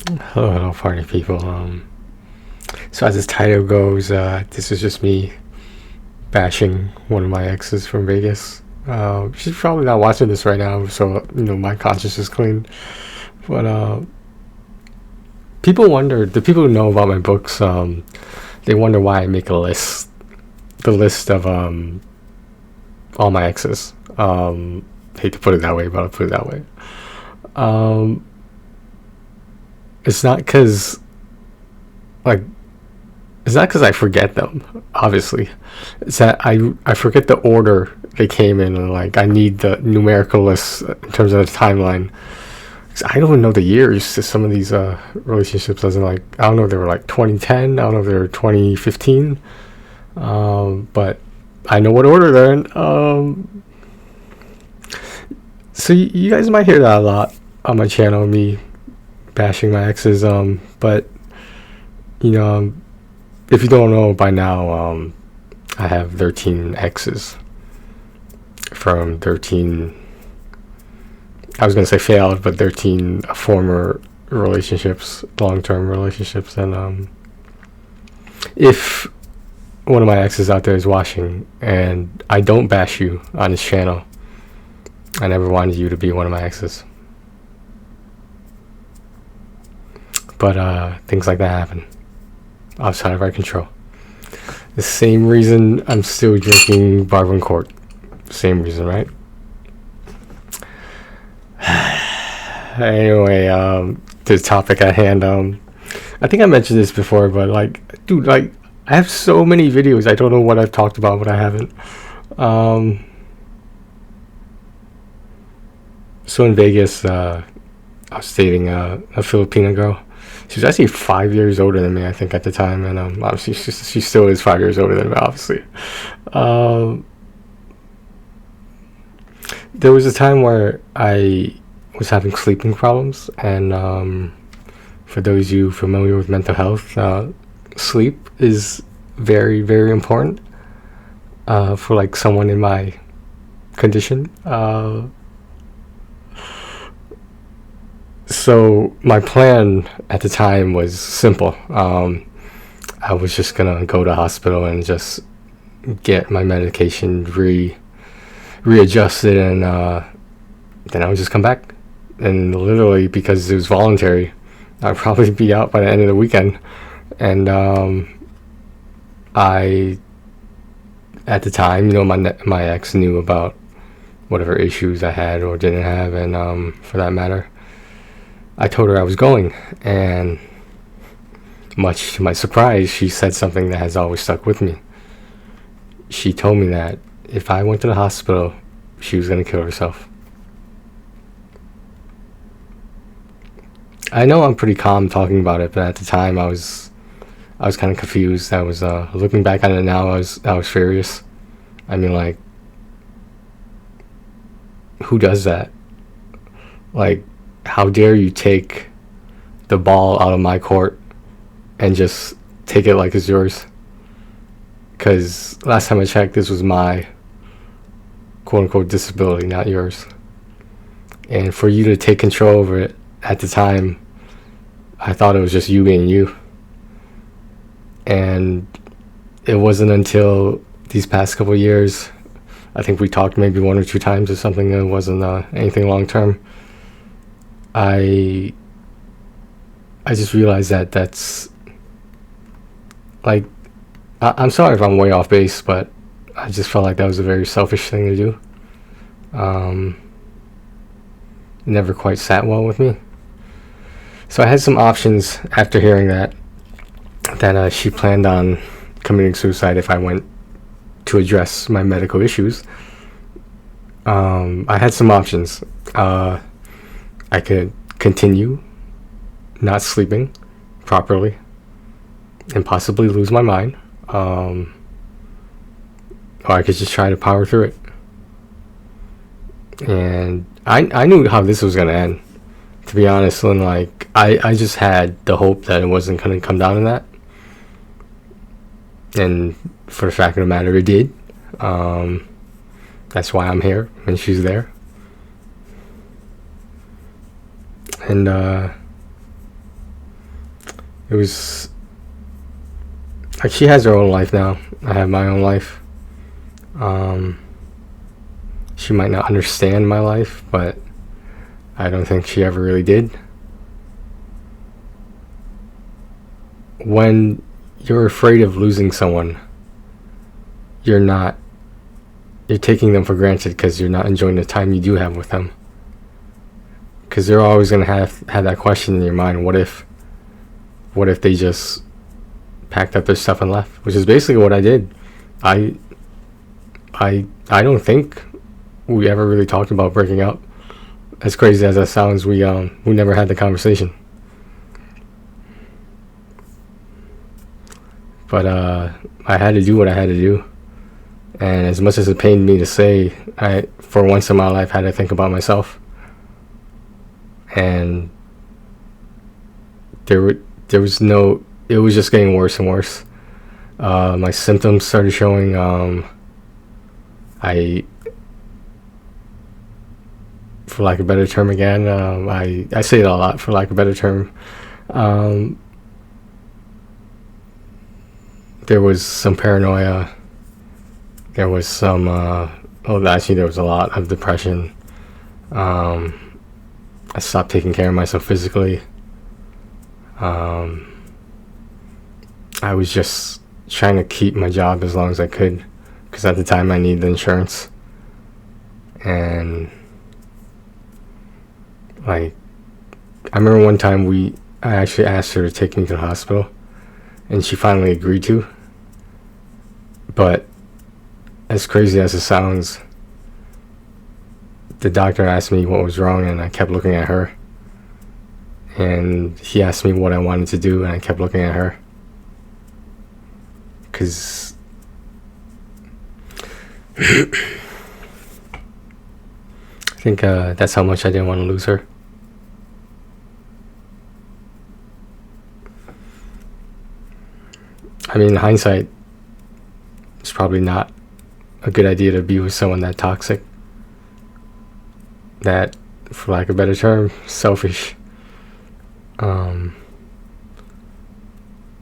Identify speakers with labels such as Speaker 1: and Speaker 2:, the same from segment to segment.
Speaker 1: Hello, hello, party people. So as this title goes, this is just me bashing one of my exes from Vegas. She's probably not watching this right now, so my conscience is clean. But people wonder, the people who know about my books, they wonder why I make the list of all my exes. Hate to put it that way, but I'll put it that way. Um, it's not because like it's not because I forget them. Obviously, it's that I forget the order they came in, and like I need the numerical list in terms of the timeline. 'Cause I don't even know the years to some of these relationships. As in, like, I don't know if they were like 2010. I don't know if they were 2015. But I know what order they're in. So you guys might hear that a lot on my channel, me bashing my exes. But you know, if you don't know by now, I have 13 exes from 13. I was gonna say failed, but 13 former relationships, long-term relationships, and if one of my exes out there is watching, and I don't bash you on this channel, I never wanted you to be one of my exes. But things like that happen outside of our control. The same reason I'm still drinking Bourbon Court. Same reason, right? Anyway, the topic at hand. I think I mentioned this before, but like, dude, like, I have so many videos. I don't know what I've talked about, what I haven't. So in Vegas, I was dating a Filipino girl. She was actually 5 years older than me, I think, at the time, and obviously she still is 5 years older than me. Obviously, there was a time where I was having sleeping problems, and for those of you familiar with mental health, sleep is very, very important for like someone in my condition. So my plan at the time was simple. I was just gonna go to hospital and just get my medication readjusted, and then I would just come back. And literally, because it was voluntary, I'd probably be out by the end of the weekend. And I, at the time, my ex knew about whatever issues I had or didn't have, and for that matter, I told her I was going, and much to my surprise, she said something that has always stuck with me. She told me that if I went to the hospital, she was going to kill herself. I know I'm pretty calm talking about it, but at the time I was kind of confused. I was looking back on it now, I was furious. I mean, like, who does that? Like, how dare you take the ball out of my court and just take it like it's yours? Because last time I checked, this was my quote-unquote disability, not yours. And for you to take control over it at the time, I thought it was just you being you. And it wasn't until these past couple of years, I think we talked maybe one or two times or something, it wasn't anything long-term, I just realized that that's like, I'm sorry if I'm way off base, but I just felt like that was a very selfish thing to do. It never quite sat well with me. So I had some options after hearing that she planned on committing suicide if I went to address my medical issues. I had some options. I could continue not sleeping properly and possibly lose my mind, or I could just try to power through it. And I knew how this was gonna end, to be honest. And like, I just had the hope that it wasn't gonna come down to that, and for the fact of the matter, it did. That's why I'm here and she's there. And It was like she has her own life now. I have my own life. She might not understand my life, but I don't think she ever really did. When you're afraid of losing someone, you're taking them for granted because you're not enjoying the time you do have with them. Because they're always going to have that question in your mind, what if they just packed up their stuff and left? Which is basically what I did. I don't think we ever really talked about breaking up. As crazy as that sounds, we never had the conversation. But I had to do what I had to do. And as much as it pained me to say, I, for once in my life, had to think about myself. And it was just getting worse and worse. My symptoms started showing. For lack of a better term again, I say it a lot, for lack of a better term. There was some paranoia. There was some, actually there was a lot of depression. I stopped taking care of myself physically. I was just trying to keep my job as long as I could, because at the time I needed insurance. And like, I remember one time I actually asked her to take me to the hospital, and she finally agreed to. But as crazy as it sounds, the doctor asked me what was wrong, and I kept looking at her. And he asked me what I wanted to do, and I kept looking at her. Because I think that's how much I didn't want to lose her. I mean, in hindsight, it's probably not a good idea to be with someone that toxic, that, for lack of a better term, selfish.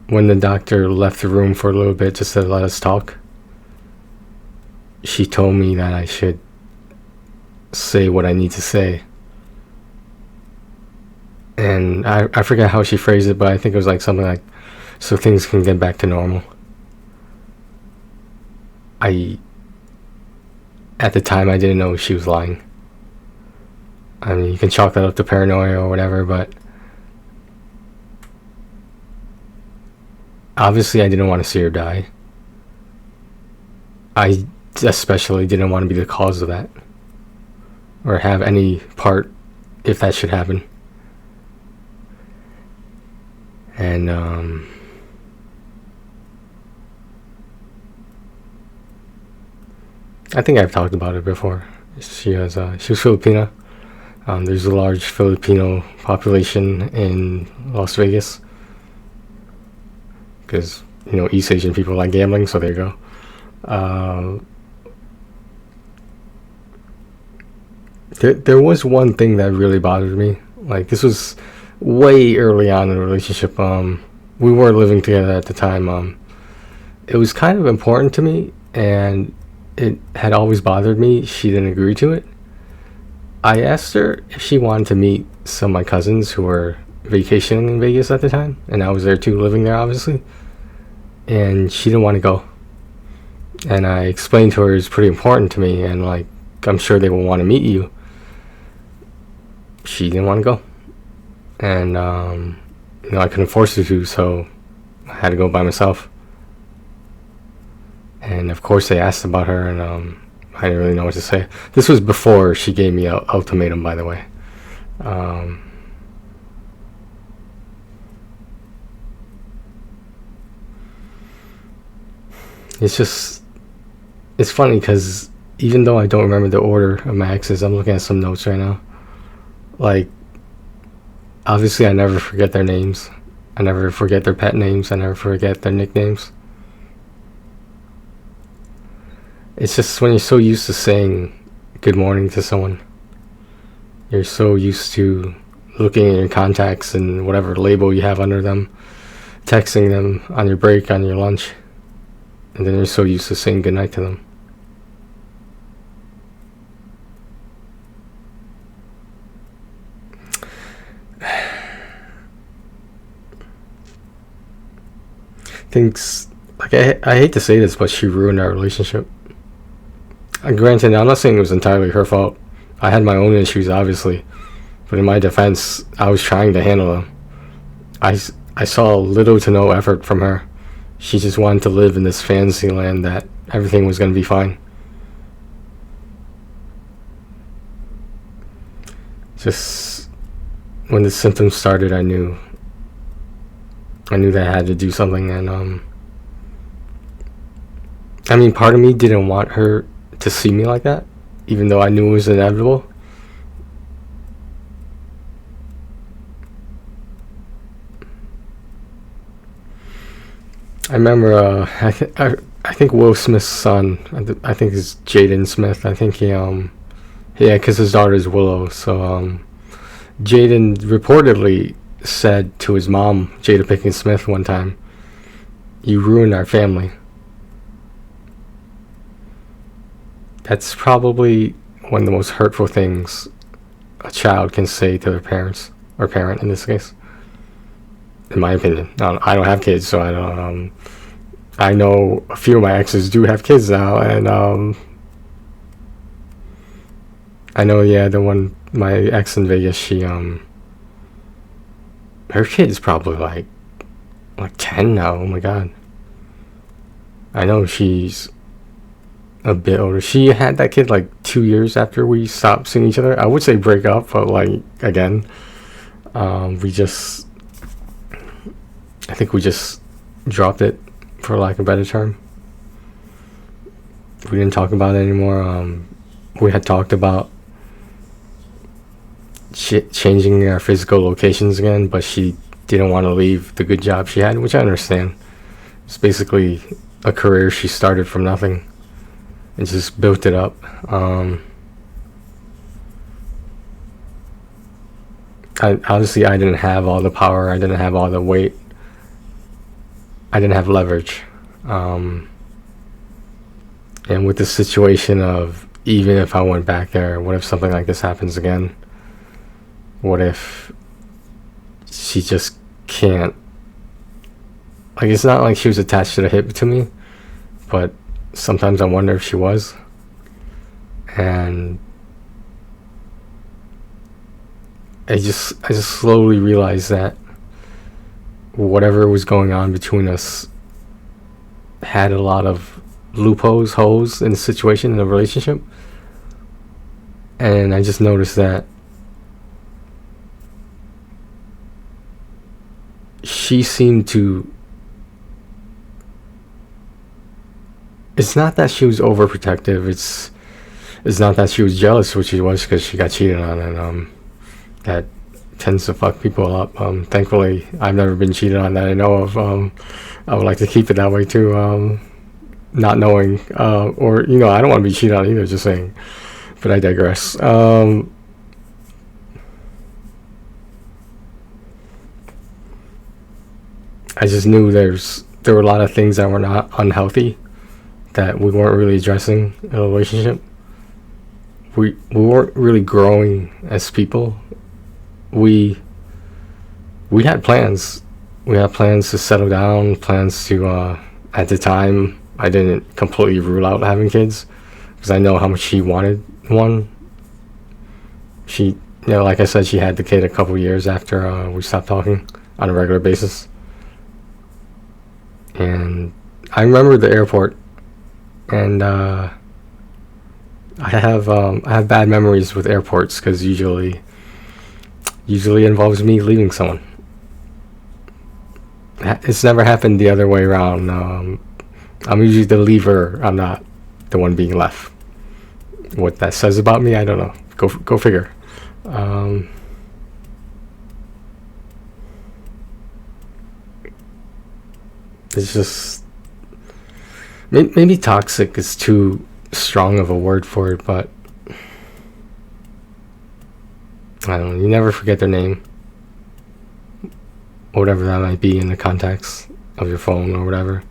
Speaker 1: When the doctor left the room for a little bit just to let us talk, she told me that I should say what I need to say. And I forget how she phrased it, but I think it was like something like, so things can get back to normal. At the time, I didn't know she was lying. I mean, you can chalk that up to paranoia or whatever, but obviously I didn't want to see her die. I especially didn't want to be the cause of that, or have any part if that should happen. And I think I've talked about it before. She was Filipina. There's a large Filipino population in Las Vegas, because East Asian people like gambling, so there you go. There was one thing that really bothered me. Like, this was way early on in the relationship. We weren't living together at the time. It was kind of important to me, and it had always bothered me. She didn't agree to it. I asked her if she wanted to meet some of my cousins who were vacationing in Vegas at the time, and I was there too, living there obviously, and she didn't want to go. And I explained to her it's pretty important to me, and like, I'm sure they will want to meet you. She didn't want to go, and I couldn't force her to, so I had to go by myself. And of course they asked about her, and I didn't really know what to say. This was before she gave me an ultimatum, by the way. It's funny because even though I don't remember the order of my exes, I'm looking at some notes right now. Like, obviously I never forget their names. I never forget their pet names. I never forget their nicknames. It's just when you're so used to saying good morning to someone, you're so used to looking at your contacts and whatever label you have under them, texting them on your break, on your lunch, and then you're so used to saying goodnight to them. Things like I hate to say this, but she ruined our relationship. And granted, I'm not saying it was entirely her fault. I had my own issues, obviously, but in my defense, I was trying to handle them. I saw little to no effort from her. She just wanted to live in this fantasy land that everything was going to be fine. Just when the symptoms started, I knew that I had to do something. And I mean, part of me didn't want her to see me like that, even though I knew it was inevitable. I remember, I think Will Smith's son, I think it's Jaden Smith. I think he, yeah, because his daughter is Willow. So, Jaden reportedly said to his mom, Jada Pinkett Smith, one time, "You ruined our family." That's probably one of the most hurtful things a child can say to their parents, or parent in this case, in my opinion. I don't have kids, so I don't. I know a few of my exes do have kids now, and I know, yeah, the one, my ex in Vegas, she her kid is probably like 10 now. Oh my god. I know she's a bit older. She had that kid like 2 years after we stopped seeing each other. I would say break up, but like, again, we just, I think we just dropped it, for lack of a better term. We didn't talk about it anymore. We had talked about changing our physical locations again, but she didn't want to leave the good job she had, which I understand. It's basically a career she started from nothing and just built it up. Honestly, I didn't have all the power. I didn't have all the weight. I didn't have leverage. And with the situation of, even if I went back there, what if something like this happens again? What if she just can't? Like, it's not like she was attached to the hip to me, but sometimes I wonder if she was. And I just slowly realized that whatever was going on between us had a lot of loopholes, holes in the situation, in the relationship. And I just noticed that she seemed to, it's not that she was overprotective, it's not that she was jealous, which she was, because she got cheated on, and that tends to fuck people up. Thankfully, I've never been cheated on that I know of. I would like to keep it that way too, not knowing, or, you know, I don't want to be cheated on either, just saying, but I digress. I just knew there were a lot of things that were not unhealthy, that we weren't really addressing in a relationship. We weren't really growing as people. We had plans. We had plans to settle down, plans to, at the time, I didn't completely rule out having kids, because I know how much she wanted one. She, you know, like I said, she had the kid a couple years after we stopped talking on a regular basis. And I remember the airport, and I have bad memories with airports, because usually involves me leaving someone. It's never happened the other way around. I'm usually the leaver. I'm not the one being left. What that says about me, I don't know. Go figure. It's just, maybe toxic is too strong of a word for it, but I don't know. You never forget their name. whatever that might be in the contacts of your phone or whatever.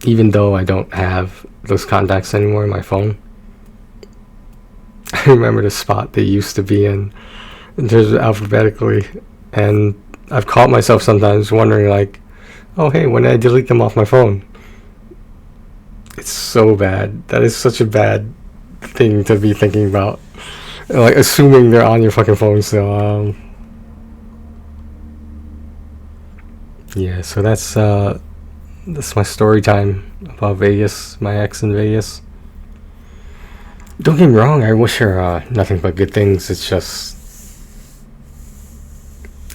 Speaker 1: Even though I don't have those contacts anymore in my phone, I remember the spot they used to be in terms of alphabetically, and I've caught myself sometimes wondering like, oh hey, when did I delete them off my phone? It's so bad. That is such a bad thing to be thinking about. Like assuming they're on your fucking phone still. Yeah, so that's my story time about Vegas, my ex in Vegas. Don't get me wrong, I wish her nothing but good things. It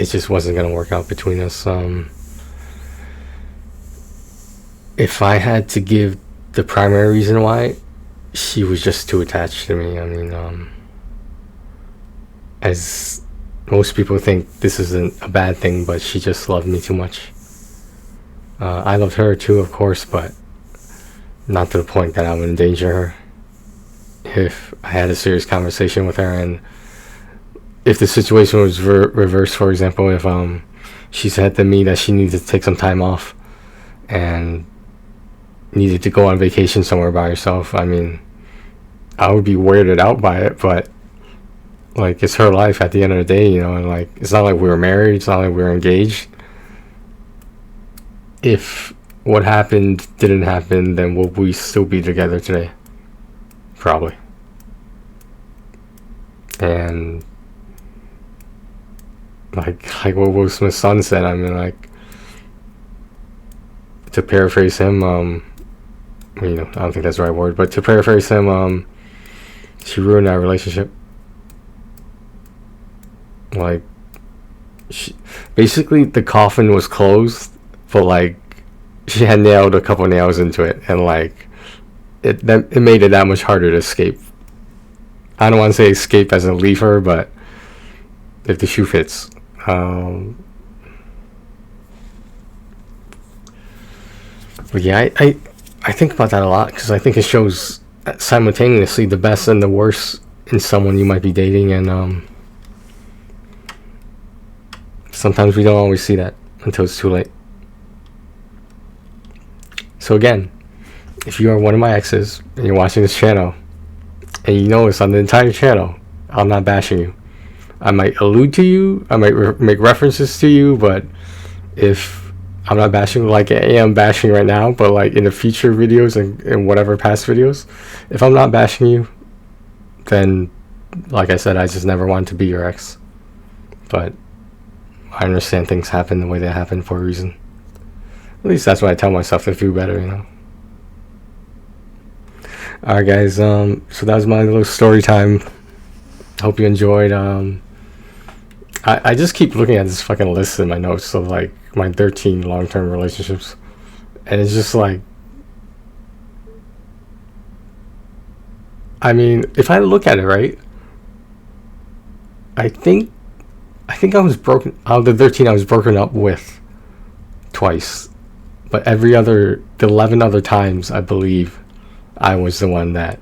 Speaker 1: just wasn't gonna work out between us. If I had to give the primary reason why, she was just too attached to me. I mean, as most people think this isn't a bad thing, but she just loved me too much. I loved her too, of course, but not to the point that I would endanger her. If I had a serious conversation with her, and if the situation was reversed, for example, if she said to me that she needed to take some time off and needed to go on vacation somewhere by herself, I mean, I would be weirded out by it, but like, it's her life at the end of the day, you know, and like, it's not like we were married, it's not like we were engaged. If what happened didn't happen, then will we still be together today? Probably. And like what Will Smith's son said, I mean, like, to paraphrase him, I don't think that's the right word, but to paraphrase him, she ruined that relationship. Like, basically the coffin was closed, but like, she had nailed a couple nails into it, and like, it made it that much harder to escape. I don't want to say escape as in leave her, but if the shoe fits. But yeah, I think about that a lot, because I think it shows simultaneously the best and the worst in someone you might be dating, and sometimes we don't always see that until it's too late. So again, if you are one of my exes and you're watching this channel, and you notice on the entire channel, I'm not bashing you. I might allude to you, I might make references to you, but if I'm not bashing like I am bashing right now, but like in the future videos and whatever past videos, if I'm not bashing you, then like I said, I just never wanted to be your ex. But I understand things happen the way they happen for a reason. At least that's what I tell myself to do better, you know. Alright guys, so that was my little story time. Hope you enjoyed. I just keep looking at this fucking list in my notes of like my 13 long-term relationships, and it's just like, I mean, if I look at it right, I think I was broken out of the 13. I was broken up with twice, but the 11 other times, I believe I was the one that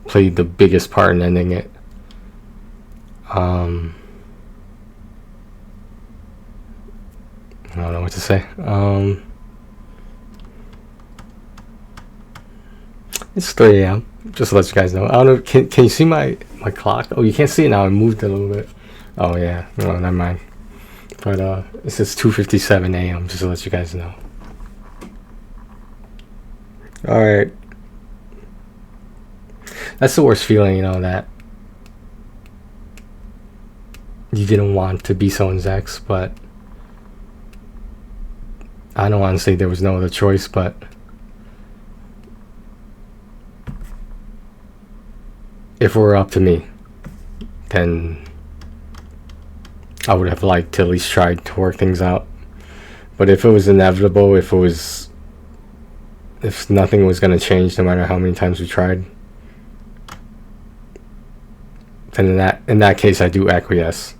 Speaker 1: played the biggest part in ending it. I don't know what to say. It's 3 a.m. Just to let you guys know. I don't know. Can you see my clock? Oh, you can't see it now. I moved it a little bit. Oh yeah. No, never mind. But it says 2:57 a.m. Just to let you guys know. All right. That's the worst feeling, you know, that you didn't want to be someone's ex, but I don't want to say there was no other choice, but if it were up to me, then I would have liked to at least try to work things out. But if it was inevitable, if nothing was going to change no matter how many times we tried, then in that case I do acquiesce.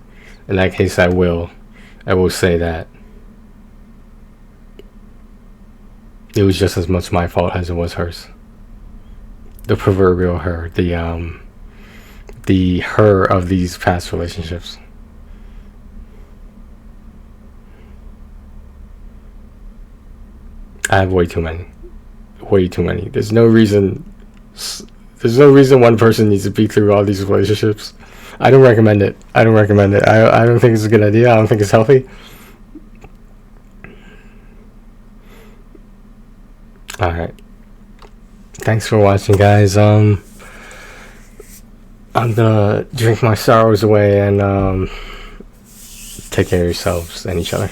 Speaker 1: In that case I will say that it was just as much my fault as it was hers. The proverbial her, the her of these past relationships. I have way too many. Way too many. There's no reason one person needs to be through all these relationships. I don't recommend it. I don't think it's a good idea. I don't think it's healthy. Alright. Thanks for watching, guys. I'm gonna drink my sorrows away and take care of yourselves and each other.